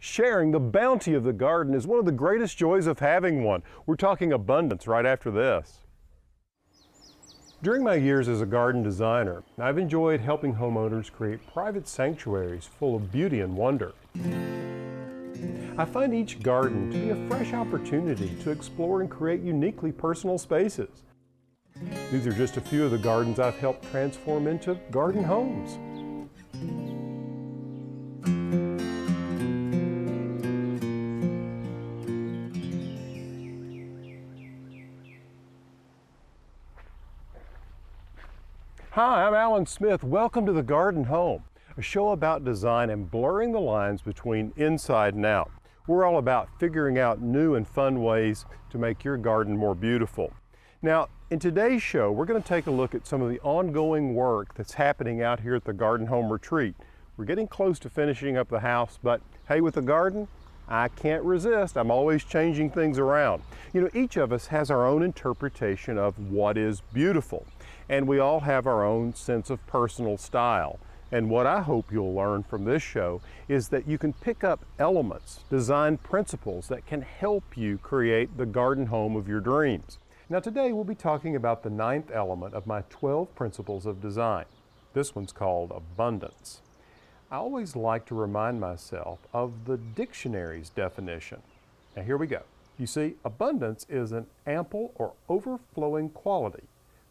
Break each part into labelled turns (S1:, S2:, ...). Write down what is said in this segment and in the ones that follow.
S1: Sharing the bounty of the garden is one of the greatest joys of having one. We're talking abundance right after this. During my years as a garden designer, I've enjoyed helping homeowners create private sanctuaries full of beauty and wonder. I find each garden to be a fresh opportunity to explore and create uniquely personal spaces. These are just a few of the gardens I've helped transform into garden homes. Hi, I'm Alan Smith. Welcome to The Garden Home, a show about design and blurring the lines between inside and out. We're all about figuring out new and fun ways to make your garden more beautiful. Now, in today's show, we're going to take a look at some of the ongoing work that's happening out here at the Garden Home Retreat. We're getting close to finishing up the house, but hey, with the garden, I can't resist. I'm always changing things around. You know, each of us has our own interpretation of what is beautiful, and we all have our own sense of personal style. And what I hope you'll learn from this show is that you can pick up elements, design principles that can help you create the garden home of your dreams. Now today we'll be talking about the 9th element of my 12 principles of design. This one's called abundance. I always like to remind myself of the dictionary's definition. Now here we go. You see, abundance is an ample or overflowing quality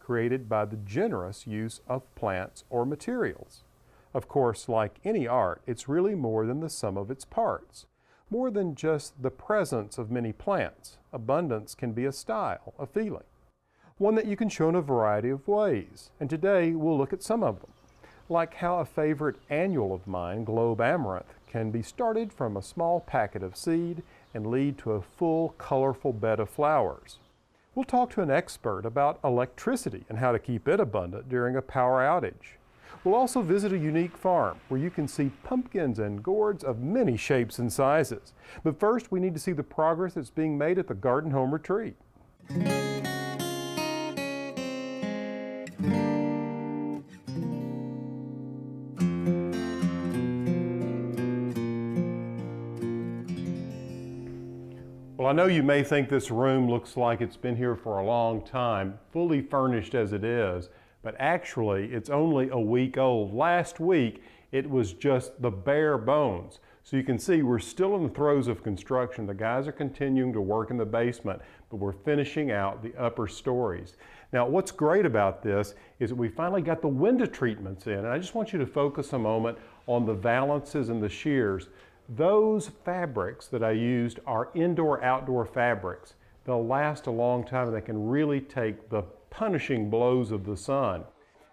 S1: created by the generous use of plants or materials. Of course, like any art, it's really more than the sum of its parts. More than just the presence of many plants, abundance can be a style, a feeling, one that you can show in a variety of ways. And today we'll look at some of them, like how a favorite annual of mine, Globe Amaranth, can be started from a small packet of seed and lead to a full, colorful bed of flowers. We'll talk to an expert about electricity and how to keep it abundant during a power outage. We'll also visit a unique farm where you can see pumpkins and gourds of many shapes and sizes. But first, we need to see the progress that's being made at the Garden Home Retreat. Well, I know you may think this room looks like it's been here for a long time, fully furnished as it is, but actually it's only a week old. Last week it was just the bare bones. So you can see we're still in the throes of construction. The guys are continuing to work in the basement, but we're finishing out the upper stories. Now what's great about this is that we finally got the window treatments in, and I just want you to focus a moment on the valances and the shears. Those fabrics that I used are indoor-outdoor fabrics. They'll last a long time and they can really take the punishing blows of the sun.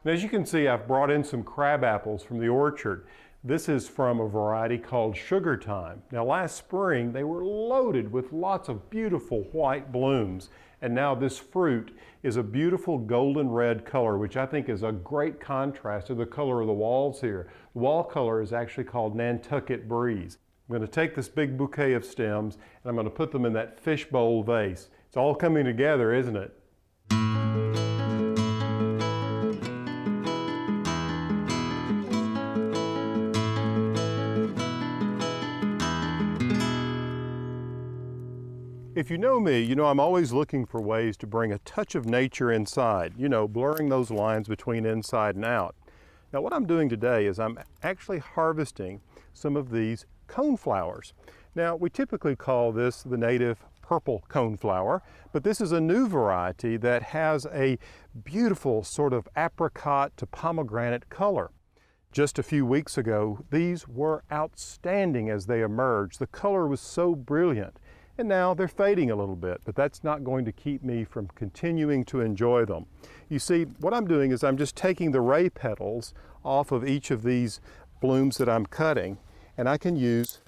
S1: And as you can see, I've brought in some crab apples from the orchard. This is from a variety called Sugar Time. Now last spring they were loaded with lots of beautiful white blooms, and now this fruit is a beautiful golden red color, which I think is a great contrast to the color of the walls here. The wall color is actually called Nantucket Breeze. I'm going to take this big bouquet of stems and I'm going to put them in that fishbowl vase. It's all coming together, isn't it? If you know me, you know I'm always looking for ways to bring a touch of nature inside, you know, blurring those lines between inside and out. Now what I'm doing today is I'm actually harvesting some of these coneflowers. Now we typically call this the native purple coneflower, but this is a new variety that has a beautiful sort of apricot to pomegranate color. Just a few weeks ago, these were outstanding as they emerged. The color was so brilliant. And now they're fading a little bit, but that's not going to keep me from continuing to enjoy them. You see, what I'm doing is I'm just taking the ray petals off of each of these blooms that I'm cutting, and I can use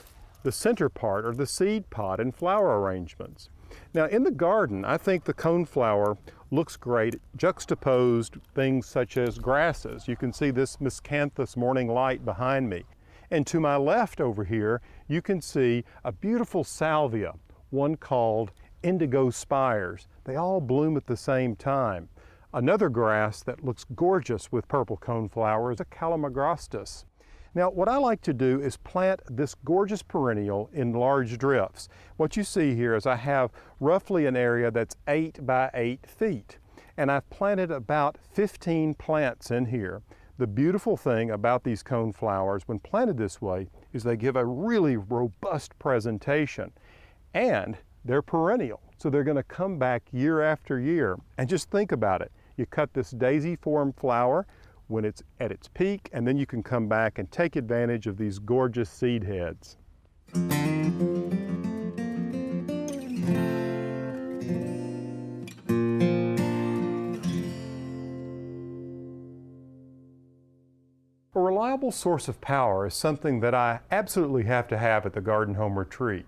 S1: the center part or the seed pod in flower arrangements. Now in the garden, I think the coneflower looks great juxtaposed things such as grasses. You can see this miscanthus morning light behind me. And to my left over here, you can see a beautiful salvia, one called indigo spires. They all bloom at the same time. Another grass that looks gorgeous with purple coneflower is a calamagrostis. Now, what I like to do is plant this gorgeous perennial in large drifts. What you see here is I have roughly an area that's 8 by 8 feet, and I've planted about 15 plants in here. The beautiful thing about these cone flowers when planted this way is they give a really robust presentation, and they're perennial, so they're going to come back year after year. And just think about it. You cut this daisy-formed flower when it's at its peak, and then you can come back and take advantage of these gorgeous seed heads. A reliable source of power is something that I absolutely have to have at the Garden Home Retreat.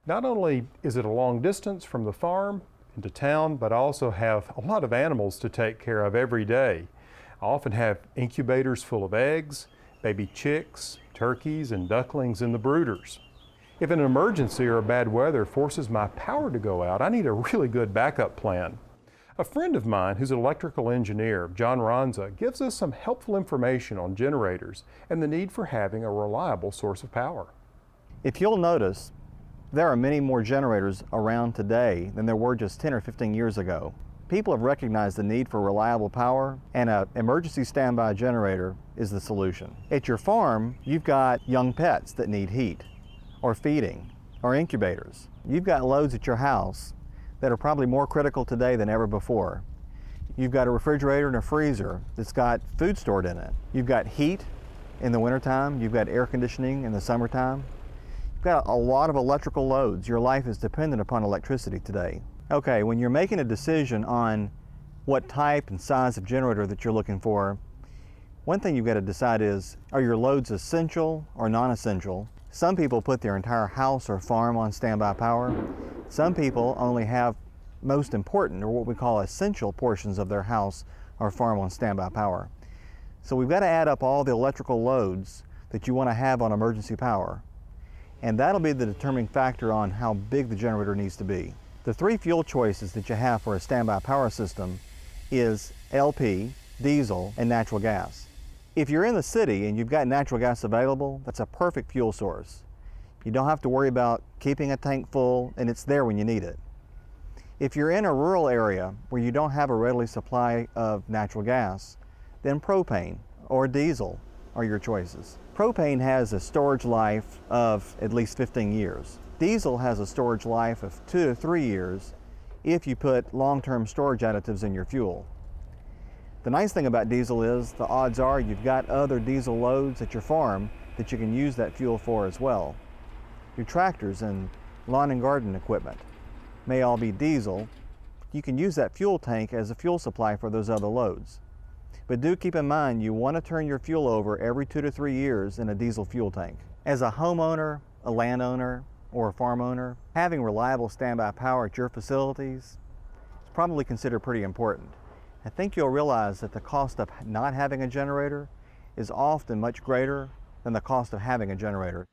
S1: Not only is it a long distance from the farm into town, but I also have a lot of animals to take care of every day. I often have incubators full of eggs, baby chicks, turkeys, and ducklings in the brooders. If an emergency or bad weather forces my power to go out, I need a really good backup plan. A friend of mine who's an electrical engineer, John Ronza, gives us some helpful information on generators and the need for having a reliable source of power.
S2: If you'll notice, there are many more generators around today than there were just 10 or 15 years ago. People have recognized the need for reliable power, and an emergency standby generator is the solution. At your farm, you've got young pets that need heat, or feeding, or incubators. You've got loads at your house that are probably more critical today than ever before. You've got a refrigerator and a freezer that's got food stored in it. You've got heat in the wintertime. You've got air conditioning in the summertime. You've got a lot of electrical loads. Your life is dependent upon electricity today. Okay, when you're making a decision on what type and size of generator that you're looking for, one thing you've got to decide is, are your loads essential or non-essential? Some people put their entire house or farm on standby power. Some people only have most important, or what we call essential portions of their house or farm on standby power. So we've got to add up all the electrical loads that you want to have on emergency power, and that'll be the determining factor on how big the generator needs to be. The three fuel choices that you have for a standby power system is LP, diesel, and natural gas. If you're in the city and you've got natural gas available, that's a perfect fuel source. You don't have to worry about keeping a tank full, and it's there when you need it. If you're in a rural area where you don't have a readily supply of natural gas, then propane or diesel are your choices. Propane has a storage life of at least 15 years. Diesel has a storage life of 2 to 3 years if you put long-term storage additives in your fuel. The nice thing about diesel is the odds are you've got other diesel loads at your farm that you can use that fuel for as well. Your tractors and lawn and garden equipment may all be diesel. You can use that fuel tank as a fuel supply for those other loads. But do keep in mind you want to turn your fuel over every 2 to 3 years in a diesel fuel tank. As a homeowner, a landowner, or a farm owner, having reliable standby power at your facilities is probably considered pretty important. I think you'll realize that the cost of not having a generator is often much greater than the cost of having a generator.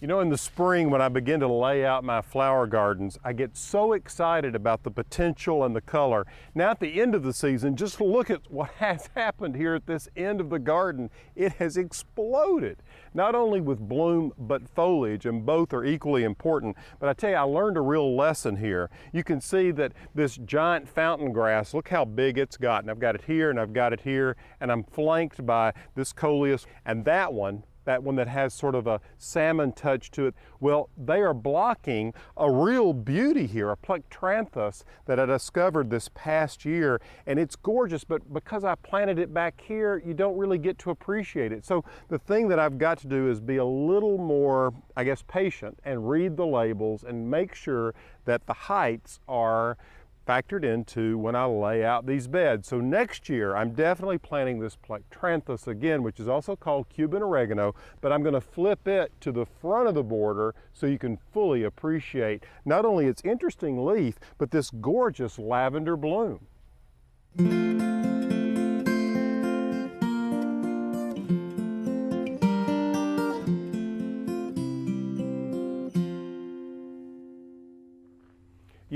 S1: You know, in the spring when I begin to lay out my flower gardens, I get so excited about the potential and the color. Now at the end of the season, just look at what has happened here at this end of the garden. It has exploded, not only with bloom but foliage, and both are equally important. But I tell you, I learned a real lesson here. You can see that this giant fountain grass, look how big it's gotten. I've got it here and I've got it here, and I'm flanked by this coleus, and that one that has sort of a salmon touch to it, well, they are blocking a real beauty here, a plectranthus that I discovered this past year, and it's gorgeous, but because I planted it back here, you don't really get to appreciate it. So the thing that I've got to do is be a little more, I guess, patient and read the labels and make sure that the heights are factored into when I lay out these beds. So next year I'm definitely planting this plectranthus again, which is also called Cuban oregano, but I'm going to flip it to the front of the border so you can fully appreciate not only its interesting leaf, but this gorgeous lavender bloom.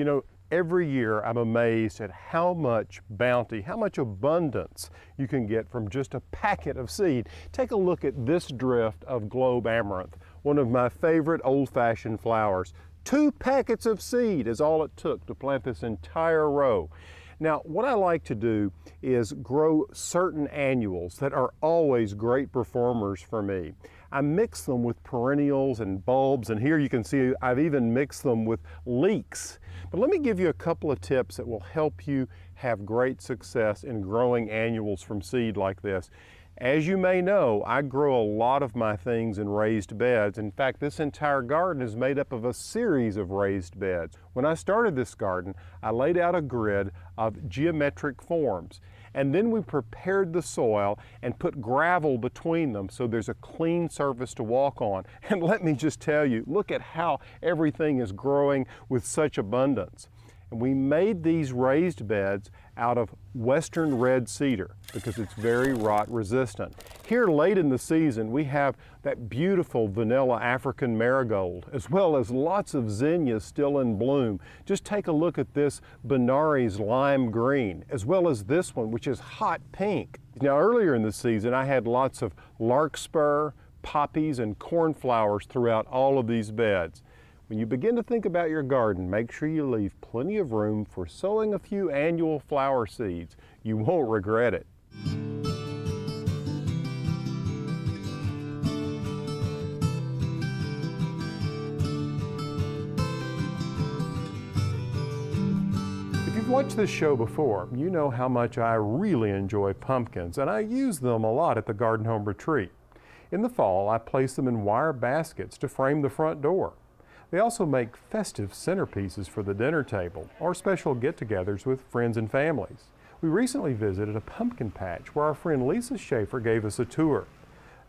S1: know, every year I'm amazed at how much bounty, how much abundance you can get from just a packet of seed. Take a look at this drift of globe amaranth, one of my favorite old-fashioned flowers. 2 packets of seed is all it took to plant this entire row. Now, what I like to do is grow certain annuals that are always great performers for me. I mix them with perennials and bulbs, and here you can see I've even mixed them with leeks. But let me give you a couple of tips that will help you have great success in growing annuals from seed like this. As you may know, I grow a lot of my things in raised beds. In fact, this entire garden is made up of a series of raised beds. When I started this garden, I laid out a grid of geometric forms, and then we prepared the soil and put gravel between them so there's a clean surface to walk on. And let me just tell you, look at how everything is growing with such abundance. And we made these raised beds out of western red cedar because it's very rot resistant. Here late in the season we have that beautiful vanilla African marigold as well as lots of zinnias still in bloom. Just take a look at this Benares lime green as well as this one which is hot pink. Now earlier in the season I had lots of larkspur, poppies and cornflowers throughout all of these beds. When you begin to think about your garden, make sure you leave plenty of room for sowing a few annual flower seeds. You won't regret it. If you've watched this show before, you know how much I really enjoy pumpkins, and I use them a lot at the Garden Home Retreat. In the fall, I place them in wire baskets to frame the front door. They also make festive centerpieces for the dinner table or special get-togethers with friends and families. We recently visited a pumpkin patch where our friend Lisa Schaefer gave us a tour.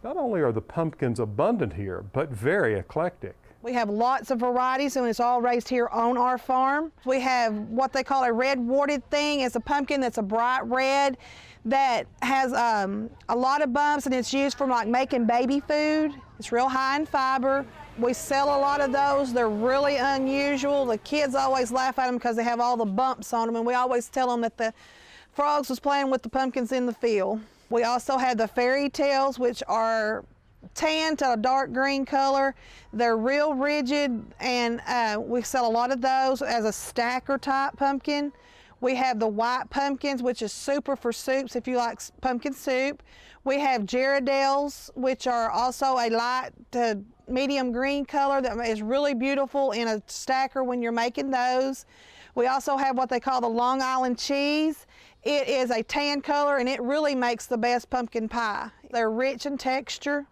S1: Not only are the pumpkins abundant here, but very eclectic.
S3: We have lots of varieties and it's all raised here on our farm. We have what they call a red warded thing. It's a pumpkin that's a bright red that has a lot of bumps and it's used for like making baby food. It's real high in fiber. We sell a lot of those. They're really unusual. The kids always laugh at them because they have all the bumps on them, and we always tell them that the frogs was playing with the pumpkins in the field. We also have the fairy tales, which are tan to a dark green color. They're real rigid, and we sell a lot of those as a stacker type pumpkin. We have the white pumpkins, which is super for soups if you like pumpkin soup. We have Gerardelles, which are also a light to medium green color that is really beautiful in a stacker when you're making those. We also have what they call the Long Island cheese. It is a tan color and it really makes the best pumpkin pie. They're rich in texture.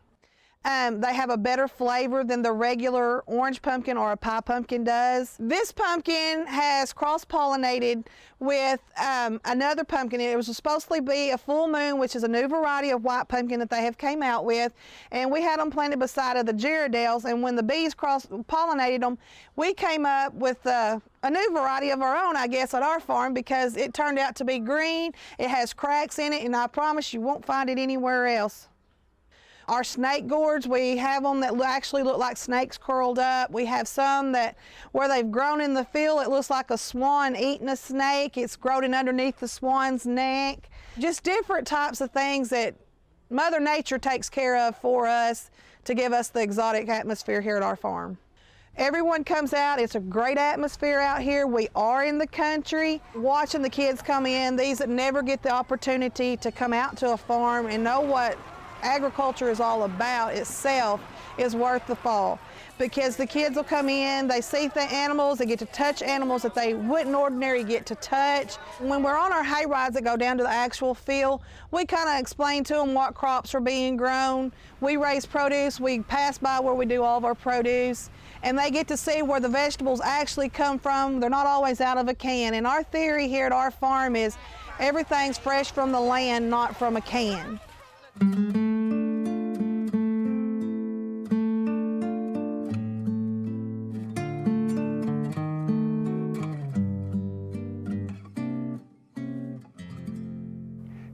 S3: They have a better flavor than the regular orange pumpkin or a pie pumpkin does. This pumpkin has cross-pollinated with another pumpkin. It was supposed to be a full moon, which is a new variety of white pumpkin that they have came out with, and we had them planted beside of the Gerardelles, and when the bees cross-pollinated them, we came up with a new variety of our own, I guess, at our farm because it turned out to be green. It has cracks in it, and I promise you won't find it anywhere else. Our snake gourds, we have them that actually look like snakes curled up. We have some that where they've grown in the field, it looks like a swan eating a snake. It's growing underneath the swan's neck. Just different types of things that Mother Nature takes care of for us to give us the exotic atmosphere here at our farm. Everyone comes out. It's a great atmosphere out here. We are in the country. Watching the kids come in, these that never get the opportunity to come out to a farm and know what agriculture is all about itself is worth the fall, because the kids will come in, they see the animals, they get to touch animals that they wouldn't ordinarily get to touch. When we're on our hay rides that go down to the actual field, we kind of explain to them what crops are being grown. We raise produce, we pass by where we do all of our produce, and they get to see where the vegetables actually come from. They're not always out of a can. And our theory here at our farm is everything's fresh from the land, not from a can.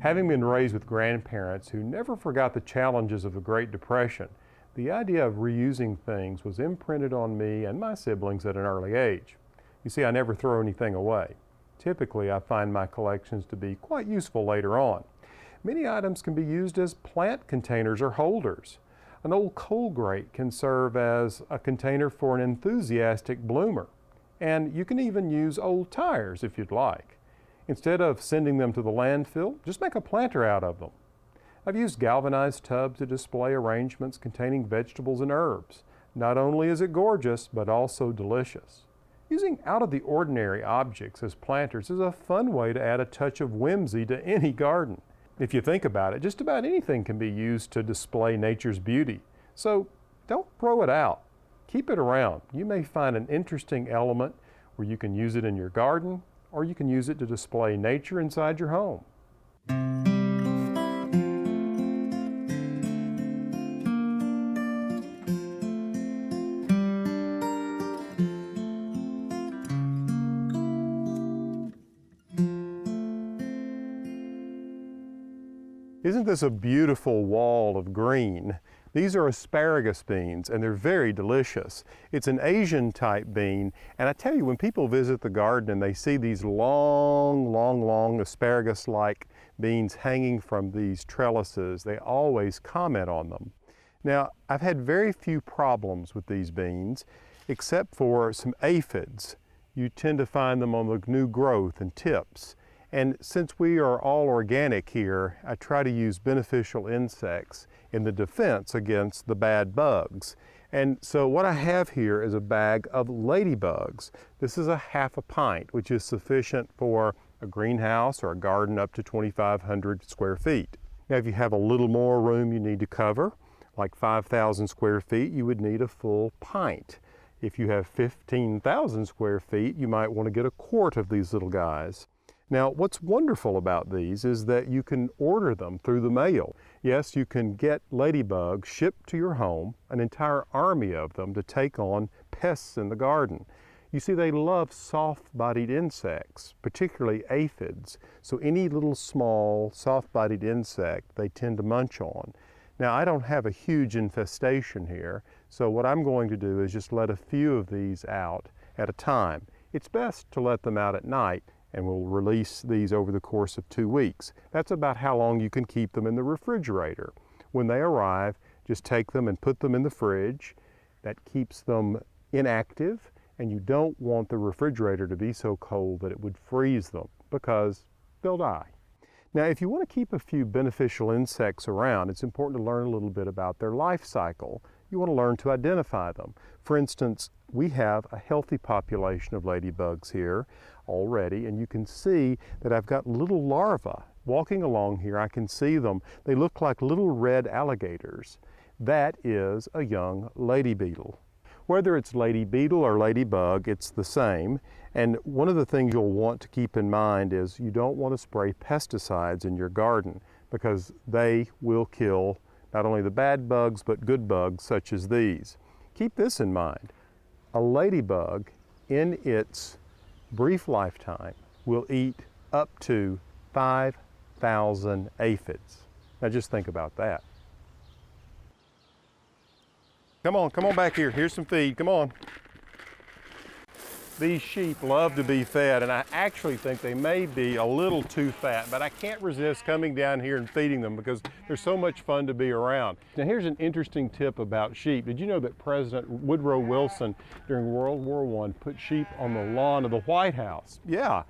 S1: Having been raised with grandparents who never forgot the challenges of the Great Depression, the idea of reusing things was imprinted on me and my siblings at an early age. You see, I never throw anything away. Typically, I find my collections to be quite useful later on. Many items can be used as plant containers or holders. An old coal grate can serve as a container for an enthusiastic bloomer. And you can even use old tires if you'd like. Instead of sending them to the landfill, just make a planter out of them. I've used galvanized tubs to display arrangements containing vegetables and herbs. Not only is it gorgeous, but also delicious. Using out-of-the-ordinary objects as planters is a fun way to add a touch of whimsy to any garden. If you think about it, just about anything can be used to display nature's beauty. So don't throw it out. Keep it around. You may find an interesting element where you can use it in your garden, or you can use it to display nature inside your home. Isn't this a beautiful wall of green? These are asparagus beans, and they're very delicious. It's an Asian type bean, and I tell you, when people visit the garden and they see these long asparagus-like beans hanging from these trellises, they always comment on them. Now, I've had very few problems with these beans, except for some aphids. You tend to find them on the new growth and tips. And since we are all organic here, I try to use beneficial insects in the defense against the bad bugs. And so what I have here is a bag of ladybugs. This is a half a pint, which is sufficient for a greenhouse or a garden up to 2,500 square feet. Now, if you have a little more room you need to cover, like 5,000 square feet, you would need a full pint. If you have 15,000 square feet, you might want to get a quart of these little guys. Now, what's wonderful about these is that you can order them through the mail. Yes, you can get ladybugs shipped to your home, an entire army of them to take on pests in the garden. You see, they love soft-bodied insects, particularly aphids. So any little small, soft-bodied insect they tend to munch on. Now, I don't have a huge infestation here, so what I'm going to do is just let a few of these out at a time. It's best to let them out at night, and we'll release these over the course of 2 weeks. That's about how long you can keep them in the refrigerator. When they arrive, just take them and put them in the fridge. That keeps them inactive, and you don't want the refrigerator to be so cold that it would freeze them, because they'll die. Now, if you want to keep a few beneficial insects around, it's important to learn a little bit about their life cycle. You want to learn to identify them. For instance, we have a healthy population of ladybugs here already, and you can see that I've got little larvae. Walking along here, I can see them. They look like little red alligators. That is a young lady beetle. Whether it's lady beetle or ladybug, it's the same. And one of the things you'll want to keep in mind is you don't want to spray pesticides in your garden, because they will kill not only the bad bugs, but good bugs such as these. Keep this in mind. A ladybug in its brief lifetime will eat up to 5,000 aphids. Now just think about that. Come on back here. Here's some feed, come on. These sheep love to be fed, and I actually think they may be a little too fat, but I can't resist coming down here and feeding them because they're so much fun to be around. Now here's an interesting tip about sheep. Did you know that President Woodrow Wilson during World War I put sheep on the lawn of the White House? Yeah,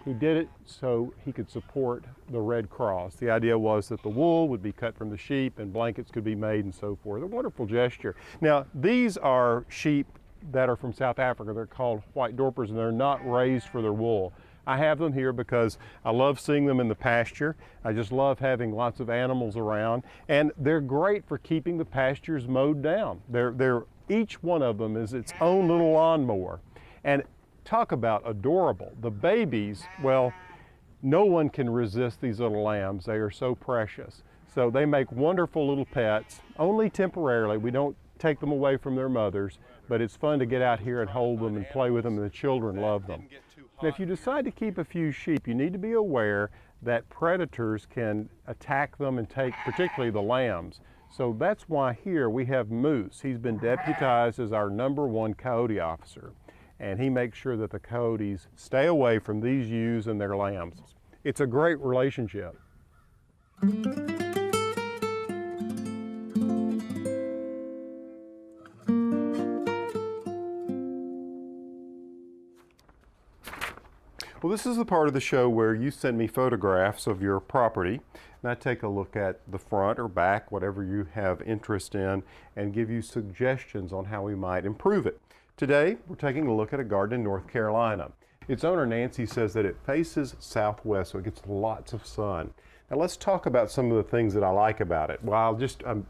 S1: he did it so he could support the Red Cross. The idea was that the wool would be cut from the sheep and blankets could be made and so forth. A wonderful gesture. Now these are sheep that are from South Africa. They're called white Dorpers, and they're not raised for their wool. I have them here because I love seeing them in the pasture. I just love having lots of animals around, and they're great for keeping the pastures mowed down. Each one of them is its own little lawnmower. And talk about adorable. The babies, well, no one can resist these little lambs. They are so precious. So they make wonderful little pets, only temporarily. We don't take them away from their mothers, but it's fun to get out here and hold them and play with them, and the children love them. Now, if you decide to keep a few sheep, you need to be aware that predators can attack them and take particularly the lambs. So that's why here we have Moose. He's been deputized as our #1 coyote officer. and he makes sure that the coyotes stay away from these ewes and their lambs. It's a great relationship. Well, this is the part of the show where you send me photographs of your property, and I take a look at the front or back, whatever you have interest in, and give you suggestions on how we might improve it. Today, we're taking a look at a garden in North Carolina. Its owner, Nancy, says that it faces southwest, so it gets lots of sun. Now let's talk about some of the things that I like about it. Well,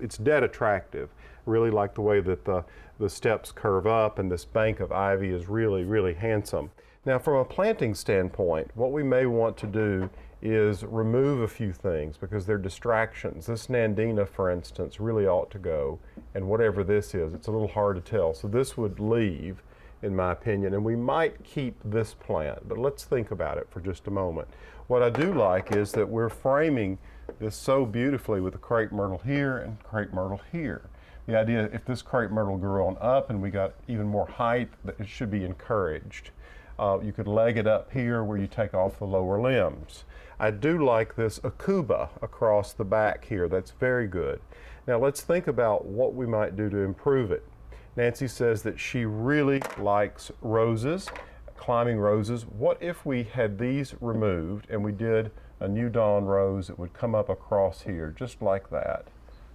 S1: it's dead attractive. I really like the way that the steps curve up, and this bank of ivy is really, really handsome. Now, from a planting standpoint, what we may want to do is remove a few things because they're distractions. This Nandina, for instance, really ought to go, and whatever this is, it's a little hard to tell. So this would leave, in my opinion, and we might keep this plant, but let's think about it for just a moment. What I do like is that we're framing this so beautifully with the crepe myrtle here and crepe myrtle here. The idea, if this crepe myrtle grew on up and we got even more height, that it should be encouraged. You could leg it up here where you take off the lower limbs. I do like this akuba across the back here. That's very good. Now let's think about what we might do to improve it. Nancy says that she really likes roses, climbing roses. What if we had these removed and we did a new dawn rose that would come up across here just like that?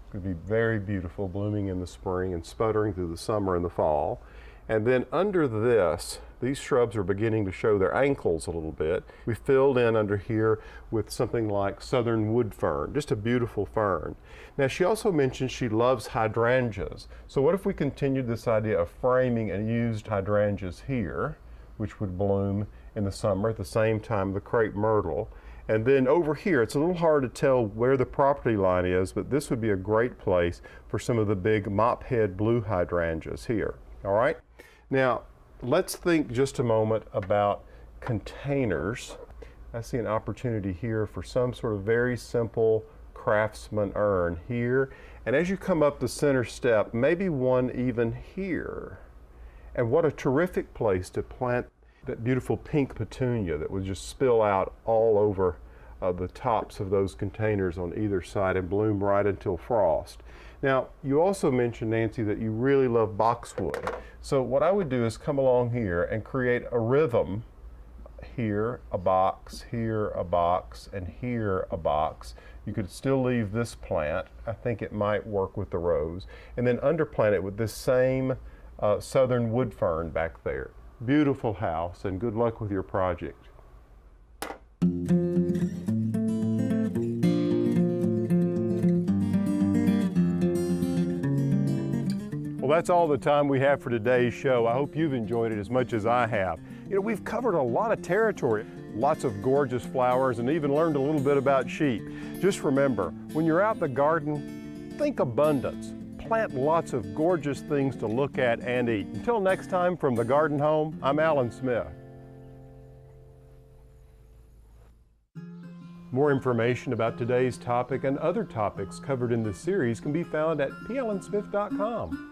S1: It would be very beautiful, blooming in the spring and sputtering through the summer and the fall. And then under this, these shrubs are beginning to show their ankles a little bit. We filled in under here with something like southern wood fern, just a beautiful fern. Now she also mentioned she loves hydrangeas. So what if we continued this idea of framing and used hydrangeas here, which would bloom in the summer at the same time the crepe myrtle. And then over here, it's a little hard to tell where the property line is, but this would be a great place for some of the big mophead blue hydrangeas here, all right? Now, let's think just a moment about containers. I see an opportunity here for some sort of very simple craftsman urn here. And as you come up the center step, maybe one even here. And what a terrific place to plant that beautiful pink petunia that would just spill out all over the tops of those containers on either side and bloom right until frost. Now, you also mentioned, Nancy, that you really love boxwood. So what I would do is come along here and create a rhythm. Here a box, here a box, and here a box. You could still leave this plant. I think it might work with the rose. And then underplant it with this same southern wood fern back there. Beautiful house, and good luck with your project. Well, that's all the time we have for today's show. I hope you've enjoyed it as much as I have. You know, we've covered a lot of territory, lots of gorgeous flowers, and even learned a little bit about sheep. Just remember, when you're out in the garden, think abundance. Plant lots of gorgeous things to look at and eat. Until next time, from the Garden Home, I'm Alan Smith. More information about today's topic and other topics covered in this series can be found at plansmith.com.